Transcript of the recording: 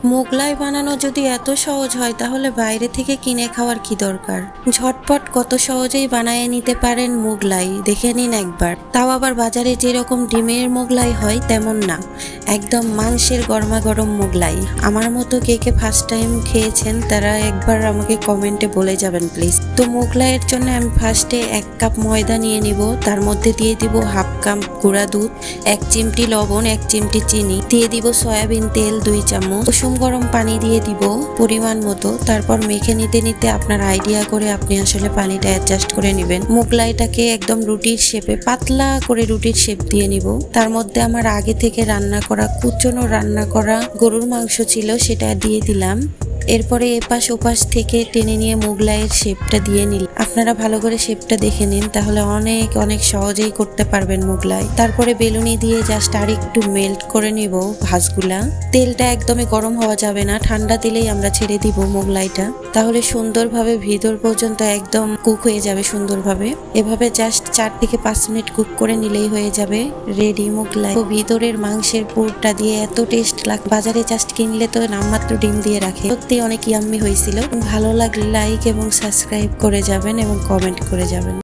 মোগলাই বানানো যদি এত সহজ হয় তাহলে বাইরে থেকে কিনে খাওয়ার কি দরকার। ঝটপট কত সহজেই বানায় নিতে পারেন মোগলাই, দেখে নিন একবার। তাও আবার বাজারে যেরকম ডিমের মোগলাই হয় তেমন না, একদম মাংসের গরমা গরম মোগলাই। আমার মতো কে কে ফার্স্ট টাইম খেয়েছেন তারা একবার আমাকে কমেন্টে বলে যাবেন প্লিজ। তো মোগলাইয়ের জন্য আমি ফার্স্টে 1 কাপ ময়দা নিয়ে নিব, তার মধ্যে দিয়ে দিব 1/2 কাপ গুঁড়া দুধ, 1 চিমটি লবণ, 1 চিমটি চিনি, দিয়ে দিব সয়াবিন তেল 2 চামচ, কুসুম গরম পানি দিয়ে দিব পরিমাণ মতো। তারপর মেখে নিতে নিতে আপনার আইডিয়া করে আপনি আসলে পানিটা অ্যাডজাস্ট করে নেবেন। মোগলাইটাকে একদম রুটির শেপে, পাতলা করে রুটির শেপ দিয়ে নিব। তার মধ্যে আমার আগে থেকে কুচনো রান্না করা গরুর মাংস ছিল, সেটা দিয়ে দিলাম। এরপরে এপাশ ওপাশ থেকে টেনে নিয়ে মোগলাইয়ের শেপটা দিয়ে নিল। আপনারা ভালো করে শেপটা দেখে নিন, তাহলে অনেক অনেক সহজেই করতে পারবেন মোগলাই। তারপরে বেলুনি দিয়ে জাস্ট আর একটু মেল্ট করে নিব ভাঁজগুলা। তেলটা একদমই গরম হওয়া যাবে না, ঠান্ডা দিলেই আমরা ছেড়ে দিব মোগলাইটা, তাহলে সুন্দরভাবে ভিতর পর্যন্ত একদম কুক হয়ে যাবে সুন্দরভাবে। এভাবে জাস্ট 4 থেকে 5 মিনিট কুক করে নিলেই হয়ে যাবে রেডি মোগলাই। তো ভিতরের মাংসের পুরটা দিয়ে এত টেস্ট লাগে, বাজারে জাস্ট কিনলে তো নামমাত্র ডিম দিয়ে রাখে। সত্যি অনেক ইয়াম্মি হয়েছিল। ভালো লাগলে লাইক এবং সাবস্ক্রাইব করে যাবেন এবং কমেন্ট করে যাবেন।